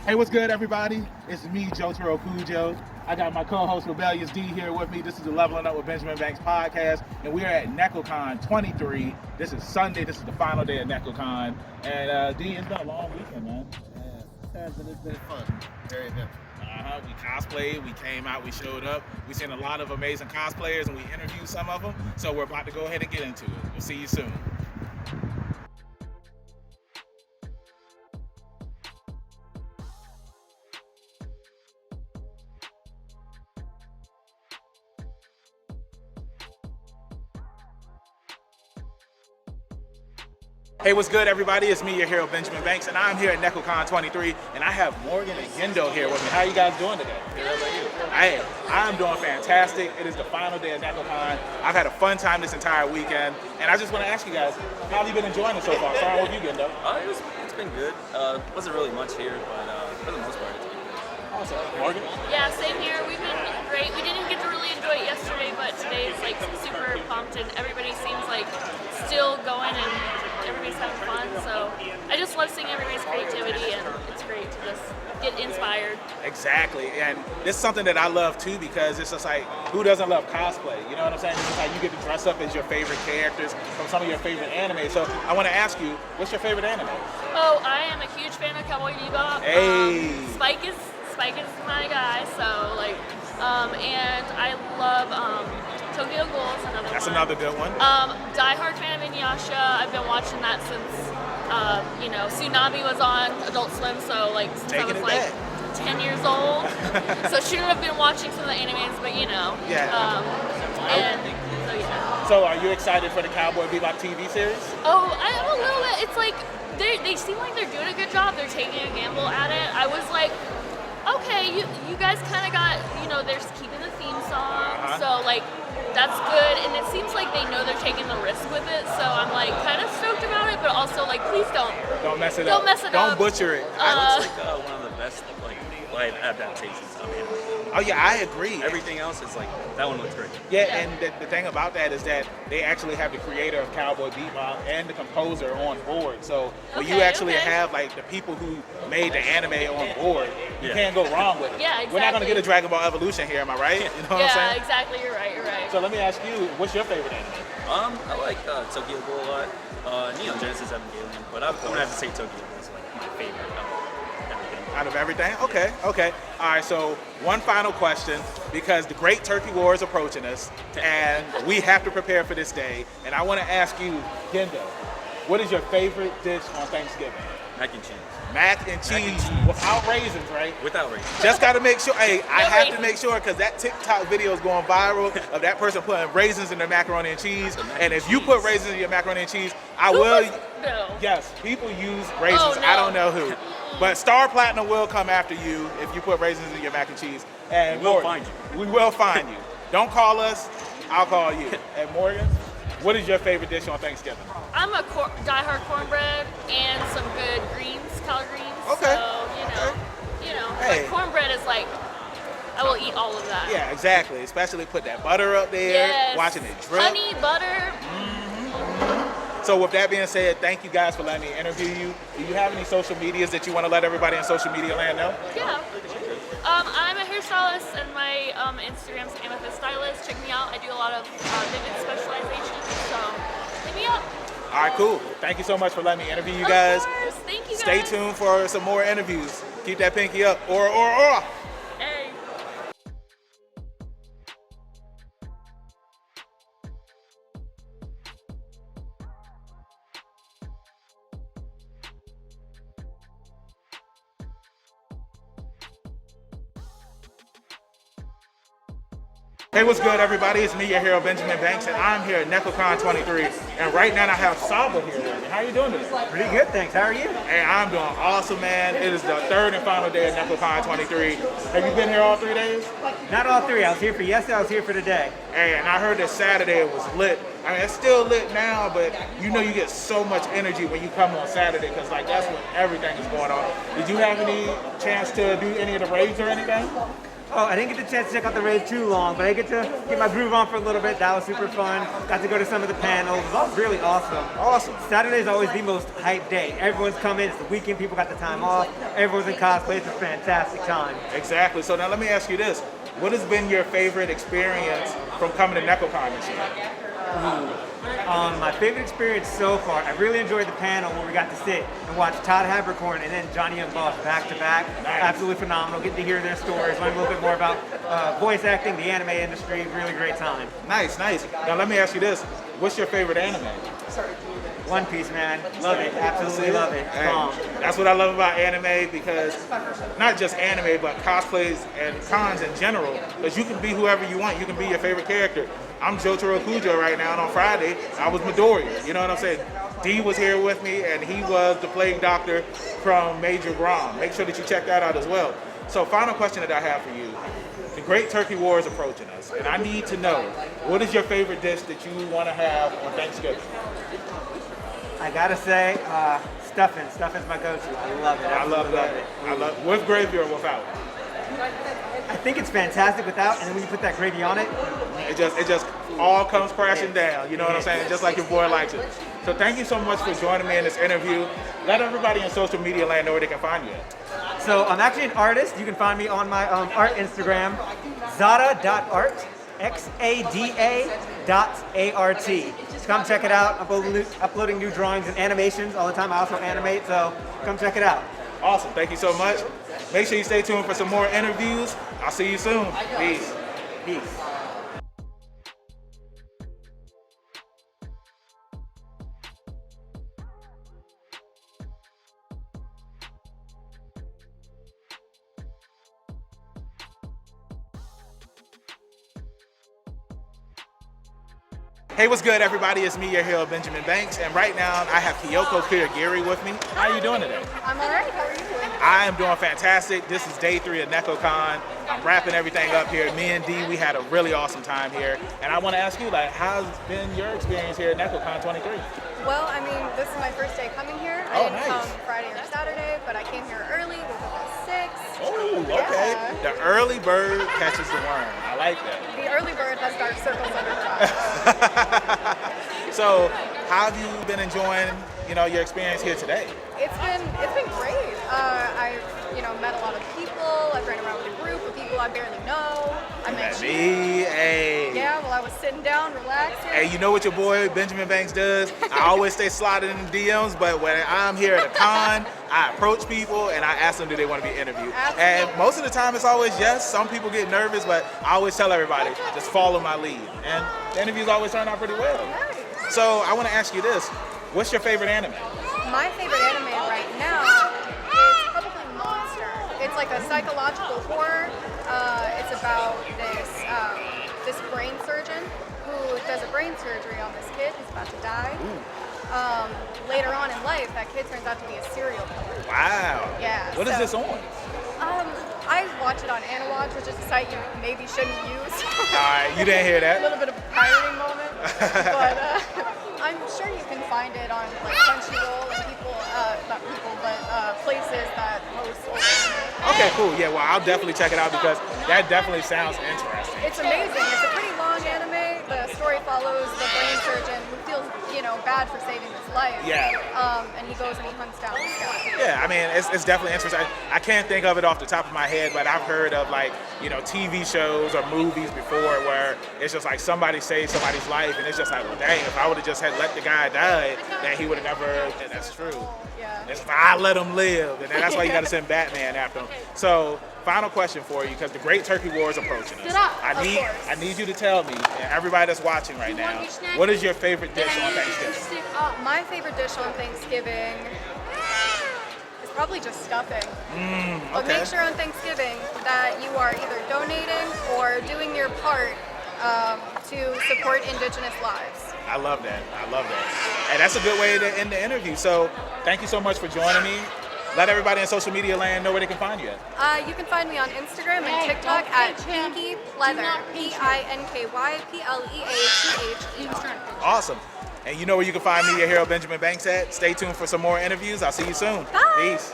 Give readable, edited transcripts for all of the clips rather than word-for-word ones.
Hey, what's good, everybody? It's me, Jotaro Kujo. I got my co-host Rebellious D here with me. This is the Leveling Up with Benjamin Banks podcast, and we are at Nekocon 23. This is Sunday. This is the final day of Nekocon, and D, it's been a long weekend, man. Yeah, it's been fun. Very eventful. We cosplayed, we came out, we showed up. We've seen a lot of amazing cosplayers, and we interviewed some of them. So we're about to go ahead and get into it. We'll see you soon. Hey, what's good, everybody? It's me, your hero, Benjamin Banks, and I'm here at Nekocon 23, and I have Morrigan and Gendo here with me. How you guys doing today? Good, how about you? I'm doing fantastic. It is the final day of Nekocon. I've had a fun time this entire weekend, and I just want to ask you guys, how have you been enjoying it so far? Starting with you, Gendo. It's been good. Wasn't really much here, but for the most part, it's been good. Awesome. Morgan? Yeah, same here. We've been great. We didn't get to really enjoy it yesterday, but today is like super pumped, and everybody seems like still going and everybody's having fun. So I just love seeing everybody's creativity, and it's great to just get inspired. Exactly, and this is something that I love too, because it's just like, who doesn't love cosplay? You know what I'm saying? It's just like you get to dress up as your favorite characters from some of your favorite anime. So I want to ask you, what's your favorite anime? Oh, I am a huge fan of Cowboy Bebop. Hey. Spike is my guy. So like, and I love Tokyo Ghoul is another one. That's another good one. Die-hard fan of Inuyasha. I've been watching that since Tsunami was on Adult Swim. So like since I was like 10 years old. So shouldn't have been watching some of the animes, but you know. Yeah. So are you excited for the Cowboy Bebop TV series? Oh, I'm a little bit. It's like they seem like they're doing a good job. They're taking a gamble at it. I was like, okay, you guys kind of got, they're just keeping the theme song, so like that's good. And it seems like they know they're taking the risk with it. So I'm like kind of stoked about it, but also like please don't mess it up. Don't mess it up. Don't butcher it. It's like one of the best like live adaptations of anime. Oh yeah, I agree. Everything else is like, that one looks great. Yeah, and the thing about that is that they actually have the creator of Cowboy Bebop and the composer on board. So when you actually have like the people who made the anime on board, you can't go wrong with it. Yeah, exactly. We're not gonna get a Dragon Ball Evolution here, am I right? You know what I'm saying? Yeah, exactly. You're right. So let me ask you, what's your favorite anime? I like Tokyo Ghoul a lot. Neon Genesis Evangelion, but I'm gonna have to say Tokyo Ghoul is like my favorite Out of everything? Okay. All right, so one final question, because the Great Turkey War is approaching us, and we have to prepare for this day. And I want to ask you, Gendo, what is your favorite dish on Thanksgiving? Mac and cheese. Mac and cheese without raisins, right? Without raisins. Just got to make sure. Hey, I have to make sure, because that TikTok video is going viral of that person putting raisins in their macaroni and cheese. And if you put raisins in your macaroni and cheese, I will. No. Yes, people use raisins. Oh, no. I don't know who. But Star Platinum will come after you if you put raisins in your mac and cheese. And we'll find you. We will find you. Don't call us. I'll call you. And Morgan, what is your favorite dish on Thanksgiving? I'm a die-hard cornbread and some good collard greens. Okay. So, Hey. But cornbread is like, I will eat all of that. Yeah, exactly. Especially put that butter up there, watching it drip. Honey, butter. So with that being said, thank you guys for letting me interview you. Do you have any social medias that you want to let everybody in social media land know? Yeah. I'm a hairstylist, and my Instagram's Amethyst Stylist. Check me out. I do a lot of vivid specializations, so hit me up. All right, cool. Thank you so much for letting me interview you guys. Of course. Thank you guys. Stay tuned for some more interviews. Keep that pinky up. Or. Hey. Hey, what's good, everybody? It's me, your hero, Benjamin Banks, and I'm here at Nekocon 23. And right now, I have Sabo here with me. How are you doing today? Pretty good, thanks. How are you? Hey, I'm doing awesome, man. It is the third and final day of Nekocon 23. Have you been here all 3 days? Not all three. I was here for yesterday, I was here for today. Hey, and I heard that Saturday was lit. I mean, it's still lit now, but you get so much energy when you come on Saturday, because that's when everything is going on. Did you have any chance to do any of the raids or anything? Oh, I didn't get the chance to check out the rave too long, but I get to get my groove on for a little bit. That was super fun. Got to go to some of the panels. It was all really awesome. Awesome. Saturday is always the most hype day. Everyone's coming. It's the weekend. People got the time off. Everyone's in cosplay. It's a fantastic time. Exactly. So now let me ask you this. What has been your favorite experience from coming to Nekocon this year? My favorite experience so far, I really enjoyed the panel where we got to sit and watch Todd Habercorn and then Johnny Young Boss back to back. Nice. Absolutely phenomenal. Getting to hear their stories, learn a little bit more about voice acting, the anime industry. Really great time. Nice, nice. Now let me ask you this. What's your favorite anime? One Piece, man. Love it. Absolutely love it. Hey, that's what I love about anime, because not just anime, but cosplays and cons in general, because you can be whoever you want. You can be your favorite character. I'm Jotaro Kujo right now, and on Friday, I was Midoriya. You know what I'm saying? D was here with me, and he was the Plague Doctor from Major Grom. Make sure that you check that out as well. So final question that I have for you. The Great Turkey War is approaching us, and I need to know, what is your favorite dish that you want to have on Thanksgiving? I gotta say, stuffing. Stuffing's my go-to. I love it. I love that. I love with gravy or without. I think it's fantastic without, and then when you put that gravy on it, It just all comes crashing down. You know what I'm saying? Just like your boy likes it. So thank you so much for joining me in this interview. Let everybody in social media land know where they can find you at. So I'm actually an artist. You can find me on my art Instagram, zada.art, xada.art. So come check it out. I'm uploading new drawings and animations all the time. I also animate, so come check it out. Awesome. Thank you so much. Make sure you stay tuned for some more interviews. I'll see you soon. Peace. Peace. Hey, what's good, everybody? It's me, your hero, Benjamin Banks, and right now I have Kyoko Kirigiri with me. How are you doing today? I'm all right. How are you doing? I am doing fantastic. This is day 3 of Nekocon. I'm wrapping everything up here. Me and Dee, we had a really awesome time here, and I want to ask you, like, how's been your experience here at Nekocon 23? Well, I mean, this is my first day coming here. I Oh, didn't nice. come Friday or Saturday, but I came here early, woke up at 6. Oh, okay. Yeah. The early bird catches the worm. I like that. The early bird has dark circles under her eyes. So, how have you been enjoying, your experience here today? It's been great. I've met a lot of people. I've ran around with a group of people I barely know. I met you. Hey. Yeah, while I was sitting down, relaxing. Hey, you know what your boy Benjamin Banks does? I always stay slotted in the DMs, but when I'm here at a con, I approach people and I ask them, do they want to be interviewed? Absolutely. And most of the time it's always yes. Some people get nervous, but I always tell everybody, just follow my lead. And the interviews always turn out pretty well. Nice. So I want to ask you this. What's your favorite anime? My favorite anime right now is probably Monster. It's like a psychological horror. It's about this brain surgeon who does a brain surgery on this kid who's about to die. Later on in life, that kid turns out to be a serial killer. Wow. Yeah, What is so- this on? I watch it on Anawatch, which is a site you maybe shouldn't use. All right, you didn't hear A that. little bit of a pirating moment, but I'm sure you can find it on like Crunchyroll and places that host old anime. Okay, cool. Yeah, well, I'll definitely check it out because that definitely sounds interesting. It's amazing. It's a pretty long anime. The story follows the brain surgeon who feels, bad for saving his life. Yeah. And he goes and he hunts down this guy. Yeah, I mean, it's definitely interesting. I can't think of it off the top of my head, but I've heard of TV shows or movies before where it's just like somebody saves somebody's life, and it's just like, well, dang, if I would have just had let the guy die, then he would have never. And that's true. Yeah. It's like, I let him live, and that's why you got to send Batman after him. So, final question for you, because the Great Turkey War is approaching us. I need you to tell me, and everybody that's watching right now, what is your favorite dish on Thanksgiving? My favorite dish on Thanksgiving is probably just stuffing. But Okay. make sure on Thanksgiving that you are either donating or doing your part to support Indigenous lives. I love that. And that's a good way to end the interview. So, thank you so much for joining me. Let everybody in social media land know where they can find you at. You can find me on Instagram and TikTok at Pinky Pleather. PINKYPLEATHE. Awesome. And you know where you can find me, your hero Benjamin Banks at. Stay tuned for some more interviews. I'll see you soon. Bye. Peace.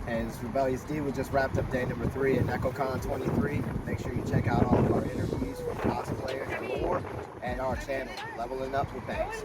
And it's Rebellious D. We just wrapped up day number 3 at Nekocon 23. Make sure you check out all of our interviews from cosplayers and more at our channel, Leveling Up with Banks.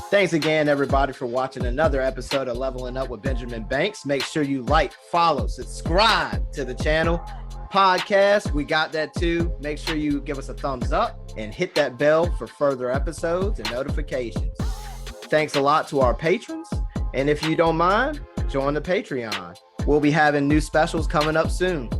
Thanks again, everybody, for watching another episode of Leveling Up with Benjamin Banks. Make sure you like, follow, subscribe to the channel. Podcast, we got that too. Make sure you give us a thumbs up and hit that bell for further episodes and notifications. Thanks a lot to our patrons. And if you don't mind, join the Patreon. We'll be having new specials coming up soon.